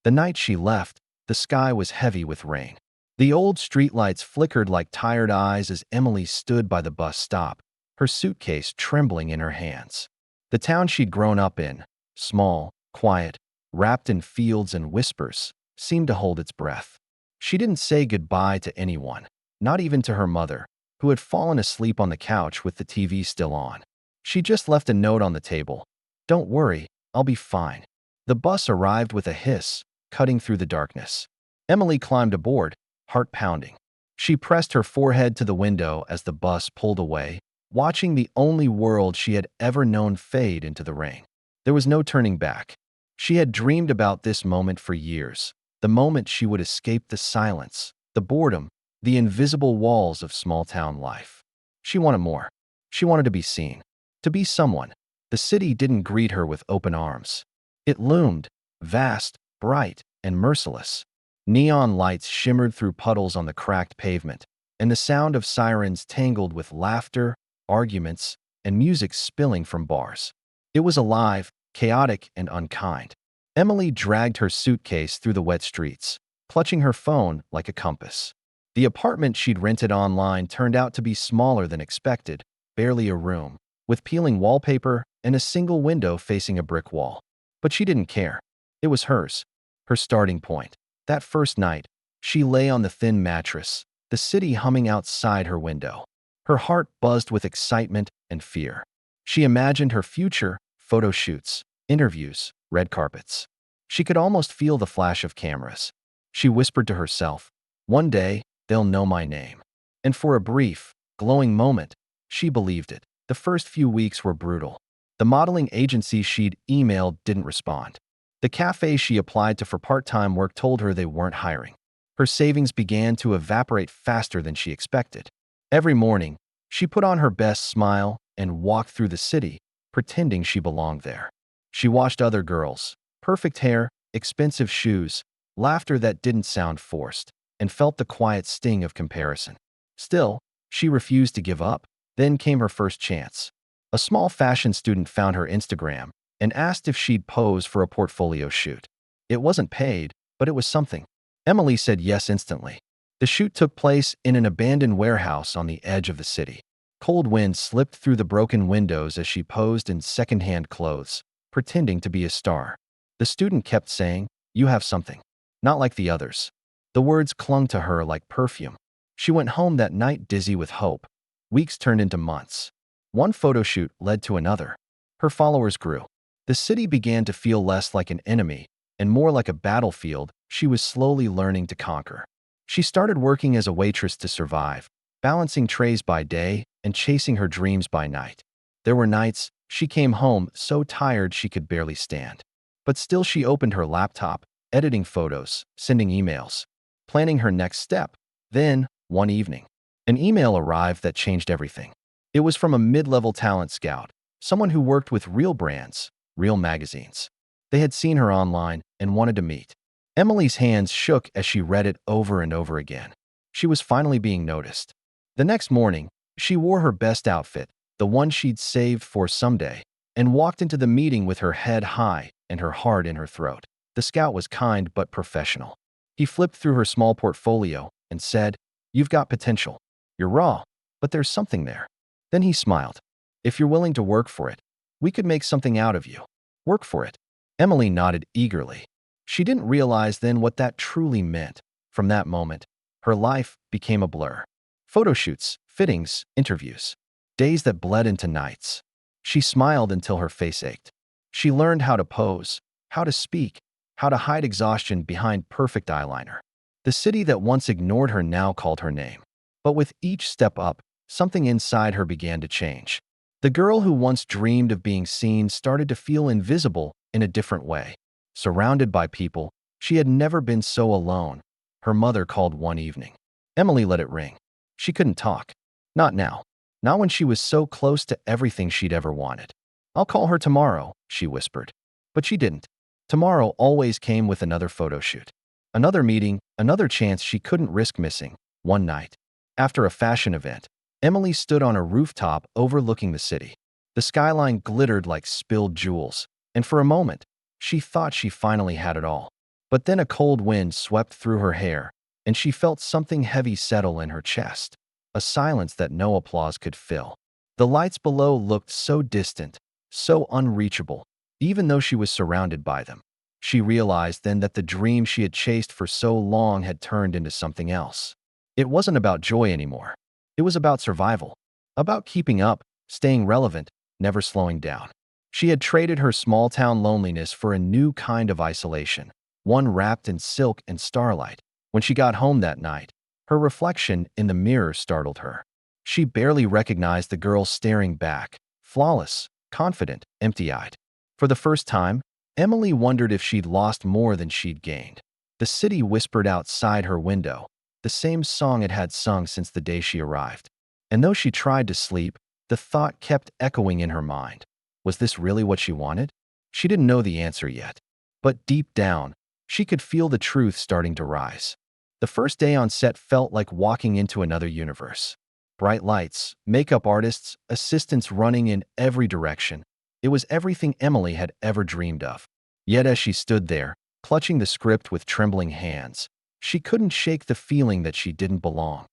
The night she left, the sky was heavy with rain. The old streetlights flickered like tired eyes as Emily stood by the bus stop, her suitcase trembling in her hands. The town she'd grown up in, small, quiet, wrapped in fields and whispers, seemed to hold its breath. She didn't say goodbye to anyone, not even to her mother, who had fallen asleep on the couch with the TV still on. She just left a note on the table. "Don't worry, I'll be fine." The bus arrived with a hiss, cutting through the darkness. Emily climbed aboard, heart pounding. She pressed her forehead to the window as the bus pulled away, watching the only world she had ever known fade into the rain. There was no turning back. She had dreamed about this moment for years, the moment she would escape the silence, the boredom, the invisible walls of small-town life. She wanted more. She wanted to be seen, to be someone. The city didn't greet her with open arms. It loomed, vast, bright, and merciless. Neon lights shimmered through puddles on the cracked pavement, and the sound of sirens tangled with laughter, arguments, and music spilling from bars. It was alive, chaotic, and unkind. Emily dragged her suitcase through the wet streets, clutching her phone like a compass. The apartment she'd rented online turned out to be smaller than expected, barely a room, with peeling wallpaper and a single window facing a brick wall. But she didn't care. It was hers, her starting point. That first night, she lay on the thin mattress, the city humming outside her window. Her heart buzzed with excitement and fear. She imagined her future, photo shoots, interviews, red carpets. She could almost feel the flash of cameras. She whispered to herself, "One day, they'll know my name." And for a brief, glowing moment, she believed it. The first few weeks were brutal. The modeling agency she'd emailed didn't respond. The cafe she applied to for part-time work told her they weren't hiring. Her savings began to evaporate faster than she expected. Every morning, she put on her best smile and walked through the city, pretending she belonged there. She watched other girls, perfect hair, expensive shoes, laughter that didn't sound forced, and felt the quiet sting of comparison. Still, she refused to give up. Then came her first chance. A small fashion student found her Instagram and asked if she'd pose for a portfolio shoot. It wasn't paid, but it was something. Emily said yes instantly. The shoot took place in an abandoned warehouse on the edge of the city. Cold wind slipped through the broken windows as she posed in secondhand clothes, pretending to be a star. The student kept saying, "You have something. Not like the others." The words clung to her like perfume. She went home that night dizzy with hope. Weeks turned into months. One photo shoot led to another. Her followers grew. The city began to feel less like an enemy and more like a battlefield she was slowly learning to conquer. She started working as a waitress to survive, balancing trays by day and chasing her dreams by night. There were nights she came home so tired she could barely stand. But still she opened her laptop, editing photos, sending emails, planning her next step. Then, one evening, an email arrived that changed everything. It was from a mid-level talent scout, someone who worked with real brands, real magazines. They had seen her online and wanted to meet. Emily's hands shook as she read it over and over again. She was finally being noticed. The next morning, she wore her best outfit, the one she'd saved for someday, and walked into the meeting with her head high and her heart in her throat. The scout was kind but professional. He flipped through her small portfolio and said, "You've got potential. You're raw, but there's something there." Then he smiled. "If you're willing to work for it, we could make something out of you. Work for it." Emily nodded eagerly. She didn't realize then what that truly meant. From that moment, her life became a blur. Photo shoots, fittings, interviews. Days that bled into nights. She smiled until her face ached. She learned how to pose, how to speak, how to hide exhaustion behind perfect eyeliner. The city that once ignored her now called her name. But with each step up, something inside her began to change. The girl who once dreamed of being seen started to feel invisible in a different way. Surrounded by people, she had never been so alone. Her mother called one evening. Emily let it ring. She couldn't talk. Not now. Not when she was so close to everything she'd ever wanted. "I'll call her tomorrow," she whispered. But she didn't. Tomorrow always came with another photo shoot. Another meeting, another chance she couldn't risk missing. One night, after a fashion event, Emily stood on a rooftop overlooking the city. The skyline glittered like spilled jewels, and for a moment, she thought she finally had it all. But then a cold wind swept through her hair, and she felt something heavy settle in her chest, a silence that no applause could fill. The lights below looked so distant, so unreachable, even though she was surrounded by them. She realized then that the dream she had chased for so long had turned into something else. It wasn't about joy anymore. It was about survival, about keeping up, staying relevant, never slowing down. She had traded her small-town loneliness for a new kind of isolation, one wrapped in silk and starlight. When she got home that night, her reflection in the mirror startled her. She barely recognized the girl staring back, flawless, confident, empty-eyed. For the first time, Emily wondered if she'd lost more than she'd gained. The city whispered outside her window, the same song it had sung since the day she arrived. And though she tried to sleep, the thought kept echoing in her mind. Was this really what she wanted? She didn't know the answer yet. But deep down, she could feel the truth starting to rise. The first day on set felt like walking into another universe. Bright lights, makeup artists, assistants running in every direction. It was everything Emily had ever dreamed of. Yet as she stood there, clutching the script with trembling hands, she couldn't shake the feeling that she didn't belong.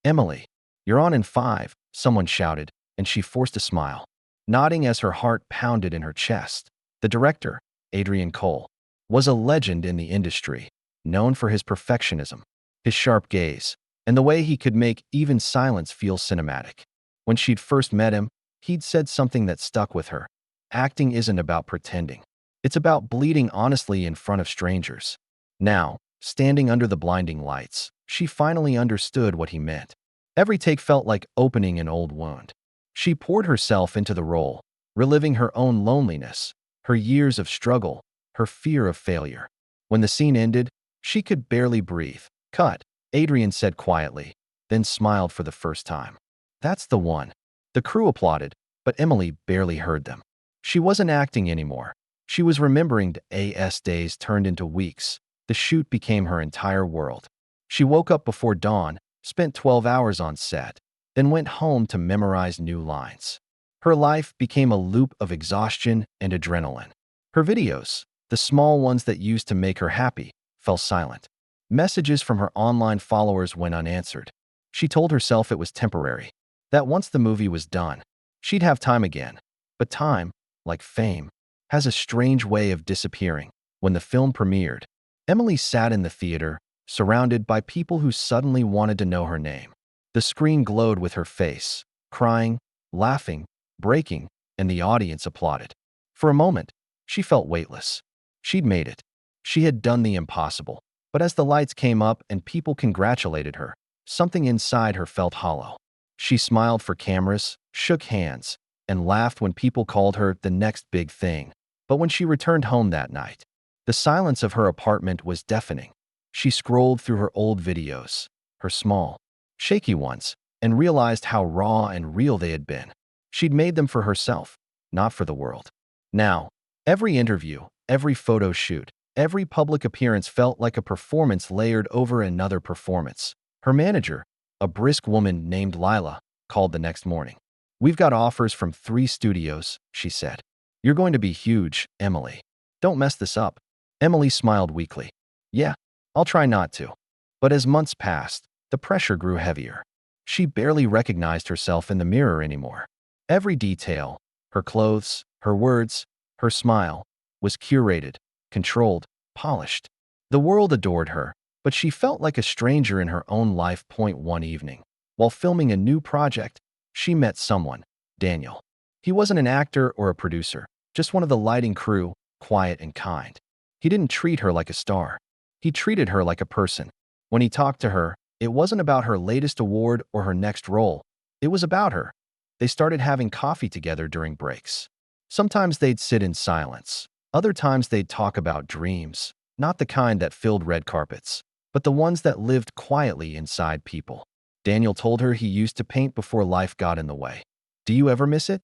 "Emily, you're on in 5, someone shouted, and she forced a smile, nodding as her heart pounded in her chest. The director, Adrian Cole, was a legend in the industry, known for his perfectionism, his sharp gaze, and the way he could make even silence feel cinematic. When she'd first met him, he'd said something that stuck with her. Acting isn't about pretending. It's about bleeding honestly in front of strangers. Now, standing under the blinding lights, she finally understood what he meant. Every take felt like opening an old wound. She poured herself into the role, reliving her own loneliness, her years of struggle, her fear of failure. When the scene ended, she could barely breathe. "Cut," Adrian said quietly, then smiled for the first time. "That's the one." The crew applauded, but Emily barely heard them. She wasn't acting anymore. She was remembering the AS days turned into weeks. The shoot became her entire world. She woke up before dawn, spent 12 hours on set, then went home to memorize new lines. Her life became a loop of exhaustion and adrenaline. Her videos, the small ones that used to make her happy, fell silent. Messages from her online followers went unanswered. She told herself it was temporary, that once the movie was done, she'd have time again. But time, like fame, has a strange way of disappearing. When the film premiered, Emily sat in the theater, surrounded by people who suddenly wanted to know her name. The screen glowed with her face, crying, laughing, breaking, and the audience applauded. For a moment, she felt weightless. She'd made it. She had done the impossible. But as the lights came up and people congratulated her, something inside her felt hollow. She smiled for cameras, shook hands, and laughed when people called her the next big thing. But when she returned home that night, the silence of her apartment was deafening. She scrolled through her old videos, her small, shaky ones, and realized how raw and real they had been. She'd made them for herself, not for the world. Now, every interview, every photo shoot, every public appearance felt like a performance layered over another performance. Her manager, a brisk woman named Lila, called the next morning. "We've got offers from 3 studios," she said. "You're going to be huge, Emily. Don't mess this up." Emily smiled weakly. "Yeah, I'll try not to." But as months passed, the pressure grew heavier. She barely recognized herself in the mirror anymore. Every detail, her clothes, her words, her smile, was curated, controlled, polished. The world adored her, but she felt like a stranger in her own life. One evening, while filming a new project, she met someone, Daniel. He wasn't an actor or a producer, just one of the lighting crew, quiet and kind. He didn't treat her like a star. He treated her like a person. When he talked to her, it wasn't about her latest award or her next role. It was about her. They started having coffee together during breaks. Sometimes they'd sit in silence. Other times they'd talk about dreams, not the kind that filled red carpets, but the ones that lived quietly inside people. Daniel told her he used to paint before life got in the way. "Do you ever miss it?"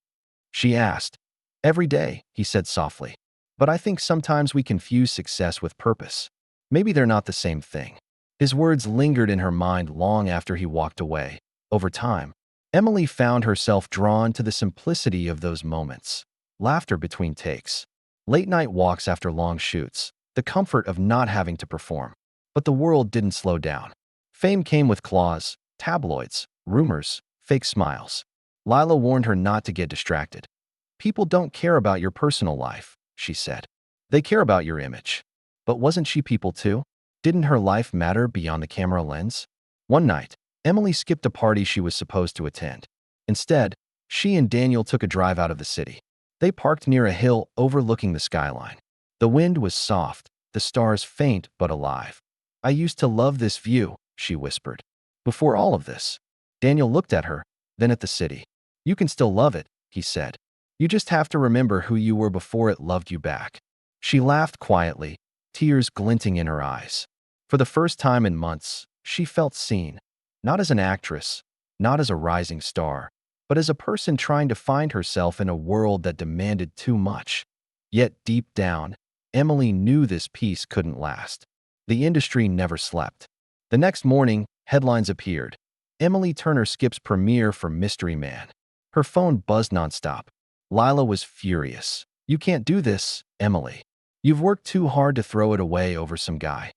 she asked. "Every day," he said softly. "But I think sometimes we confuse success with purpose. Maybe they're not the same thing." His words lingered in her mind long after he walked away. Over time, Emily found herself drawn to the simplicity of those moments. Laughter between takes, late-night walks after long shoots, the comfort of not having to perform. But the world didn't slow down. Fame came with claws, tabloids, rumors, fake smiles. Lila warned her not to get distracted. People don't care about your personal life, she said. They care about your image. But wasn't she people too? Didn't her life matter beyond the camera lens? One night, Emily skipped a party she was supposed to attend. Instead, she and Daniel took a drive out of the city. They parked near a hill overlooking the skyline. The wind was soft, the stars faint but alive. I used to love this view, she whispered. Before all of this. Daniel looked at her, then at the city. You can still love it, he said. You just have to remember who you were before it loved you back. She laughed quietly, tears glinting in her eyes. For the first time in months, she felt seen. Not as an actress, not as a rising star, but as a person trying to find herself in a world that demanded too much. Yet deep down, Emily knew this peace couldn't last. The industry never slept. The next morning, headlines appeared. Emily Turner skips premiere for Mystery Man. Her phone buzzed nonstop. Lila was furious. You can't do this, Emily. You've worked too hard to throw it away over some guy.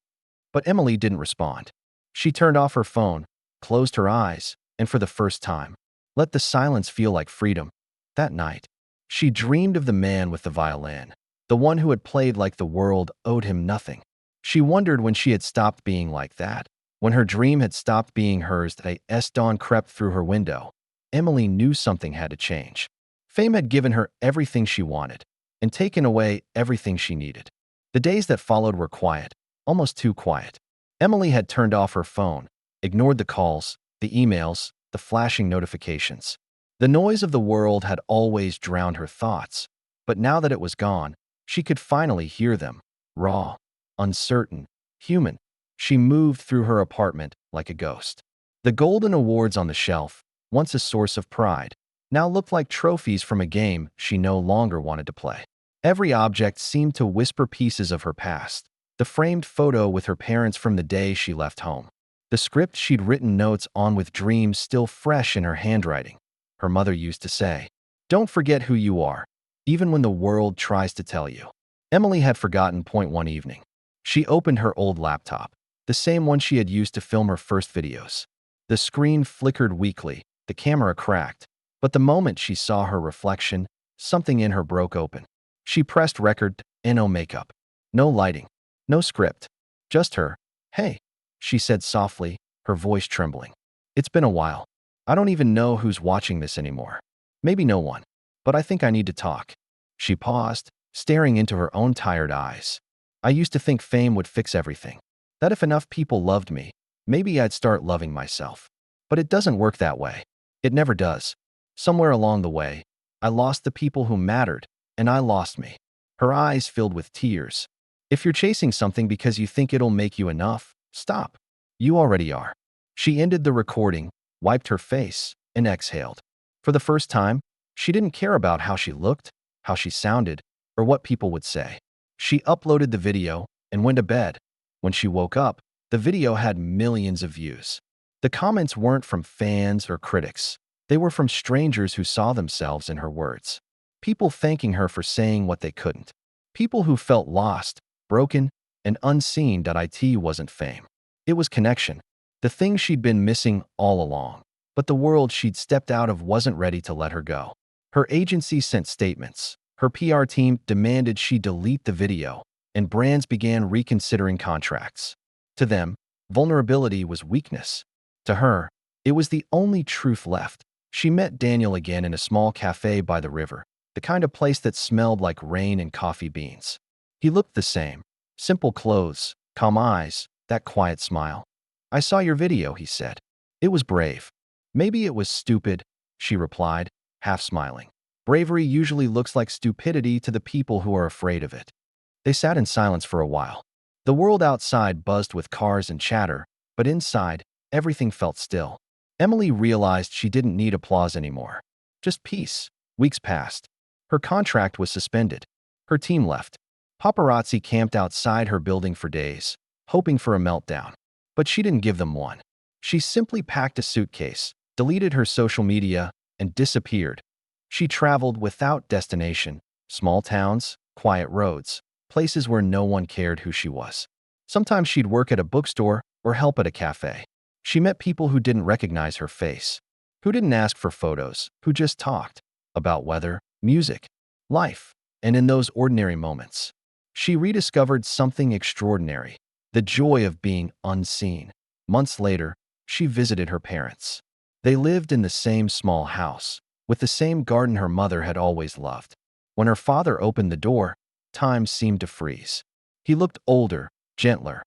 But Emily didn't respond. She turned off her phone, closed her eyes, and for the first time, let the silence feel like freedom. That night, she dreamed of the man with the violin, the one who had played like the world owed him nothing. She wondered when she had stopped being like that, when her dream had stopped being hers. As dawn crept through her window, Emily knew something had to change. Fame had given her everything she wanted and taken away everything she needed. The days that followed were quiet, almost too quiet. Emily had turned off her phone, ignored the calls, the emails, the flashing notifications. The noise of the world had always drowned her thoughts, but now that it was gone, she could finally hear them, raw, uncertain, human. She moved through her apartment like a ghost. The golden awards on the shelf, once a source of pride, now looked like trophies from a game she no longer wanted to play. Every object seemed to whisper pieces of her past. The framed photo with her parents from the day she left home. The script she'd written notes on with dreams still fresh in her handwriting. Her mother used to say, "Don't forget who you are, even when the world tries to tell you." Emily had forgotten. One evening, she opened her old laptop, the same one she had used to film her first videos. The screen flickered weakly, the camera cracked, but the moment she saw her reflection, something in her broke open. She pressed record, and no makeup, no lighting, no script, just her. "Hey," she said softly, her voice trembling. "It's been a while. I don't even know who's watching this anymore. Maybe no one. But I think I need to talk." She paused, staring into her own tired eyes. "I used to think fame would fix everything. That if enough people loved me, maybe I'd start loving myself. But it doesn't work that way. It never does. Somewhere along the way, I lost the people who mattered, and I lost me." Her eyes filled with tears. "If you're chasing something because you think it'll make you enough, stop. You already are." She ended the recording, wiped her face, and exhaled. For the first time, she didn't care about how she looked, how she sounded, or what people would say. She uploaded the video and went to bed. When she woke up, the video had millions of views. The comments weren't from fans or critics. They were from strangers who saw themselves in her words. People thanking her for saying what they couldn't. People who felt lost, broken, and unseen. It wasn't fame. It was connection. The thing she'd been missing all along. But the world she'd stepped out of wasn't ready to let her go. Her agency sent statements. Her PR team demanded she delete the video, and brands began reconsidering contracts. To them, vulnerability was weakness. To her, it was the only truth left. She met Daniel again in a small cafe by the river, the kind of place that smelled like rain and coffee beans. He looked the same. Simple clothes, calm eyes, that quiet smile. "I saw your video," he said. "It was brave." "Maybe it was stupid," she replied, half smiling. Bravery usually looks like stupidity to the people who are afraid of it. They sat in silence for a while. The world outside buzzed with cars and chatter, but inside, everything felt still. Emily realized she didn't need applause anymore. Just peace. Weeks passed. Her contract was suspended. Her team left. Paparazzi camped outside her building for days, hoping for a meltdown. But she didn't give them one. She simply packed a suitcase, deleted her social media, and disappeared. She traveled without destination, small towns, quiet roads, places where no one cared who she was. Sometimes she'd work at a bookstore or help at a cafe. She met people who didn't recognize her face, who didn't ask for photos, who just talked about weather, music, life, and in those ordinary moments, she rediscovered something extraordinary, the joy of being unseen. Months later, she visited her parents. They lived in the same small house, with the same garden her mother had always loved. When her father opened the door, time seemed to freeze. He looked older, gentler.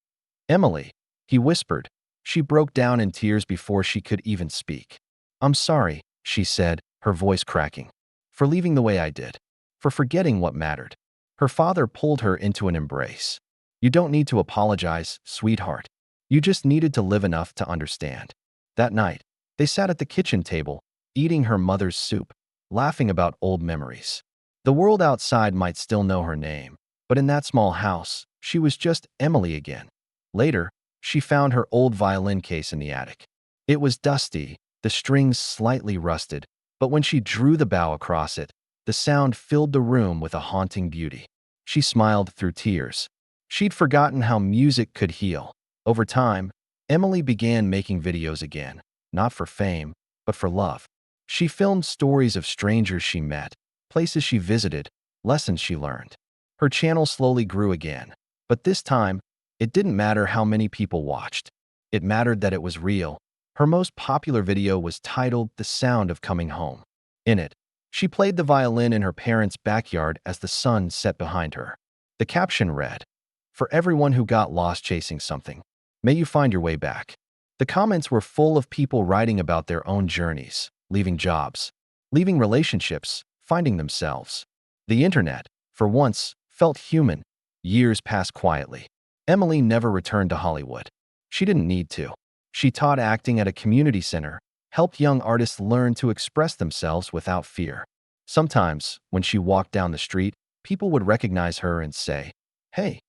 "Emily," he whispered. She broke down in tears before she could even speak. "I'm sorry," she said, her voice cracking, "for leaving the way I did, for forgetting what mattered." Her father pulled her into an embrace. "You don't need to apologize, sweetheart. You just needed to live enough to understand." That night, they sat at the kitchen table, eating her mother's soup, laughing about old memories. The world outside might still know her name, but in that small house, she was just Emily again. Later, she found her old violin case in the attic. It was dusty, the strings slightly rusted, but when she drew the bow across it, the sound filled the room with a haunting beauty. She smiled through tears. She'd forgotten how music could heal. Over time, Emily began making videos again, not for fame, but for love. She filmed stories of strangers she met, places she visited, lessons she learned. Her channel slowly grew again, but this time, it didn't matter how many people watched. It mattered that it was real. Her most popular video was titled "The Sound of Coming Home." In it, she played the violin in her parents' backyard as the sun set behind her. The caption read, "For everyone who got lost chasing something, may you find your way back." The comments were full of people writing about their own journeys, leaving jobs, leaving relationships, finding themselves. The internet, for once, felt human. Years passed quietly. Emily never returned to Hollywood. She didn't need to. She taught acting at a community center, helped young artists learn to express themselves without fear. Sometimes, when she walked down the street, people would recognize her and say, "Hey,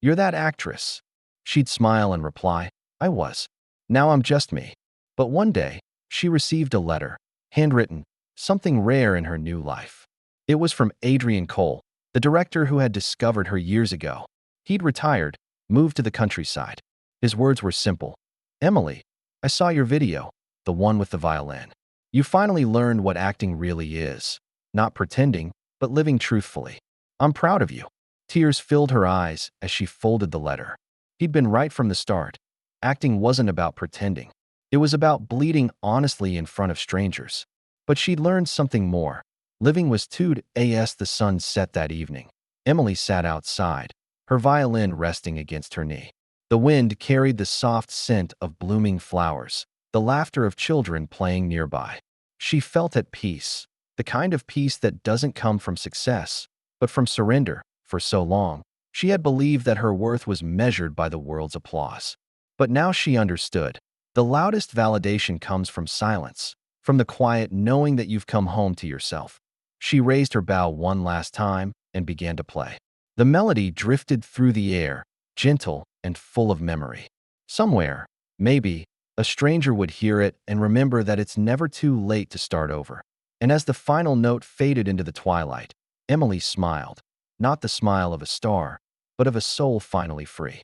you're that actress." She'd smile and reply, "I was. Now I'm just me." But one day, she received a letter, handwritten, something rare in her new life. It was from Adrian Cole, the director who had discovered her years ago. He'd retired, moved to the countryside. His words were simple. "Emily, I saw your video, the one with the violin. You finally learned what acting really is. Not pretending, but living truthfully. I'm proud of you." Tears filled her eyes as she folded the letter. He'd been right from the start. Acting wasn't about pretending. It was about bleeding honestly in front of strangers. But she'd learned something more. Living was too as the sun set that evening. Emily sat outside, her violin resting against her knee. The wind carried the soft scent of blooming flowers, the laughter of children playing nearby. She felt at peace, the kind of peace that doesn't come from success, but from surrender. For so long, she had believed that her worth was measured by the world's applause. But now she understood. The loudest validation comes from silence, from the quiet knowing that you've come home to yourself. She raised her bow one last time and began to play. The melody drifted through the air, gentle and full of memory. Somewhere, maybe, a stranger would hear it and remember that it's never too late to start over. And as the final note faded into the twilight, Emily smiled. Not the smile of a star, but of a soul finally free.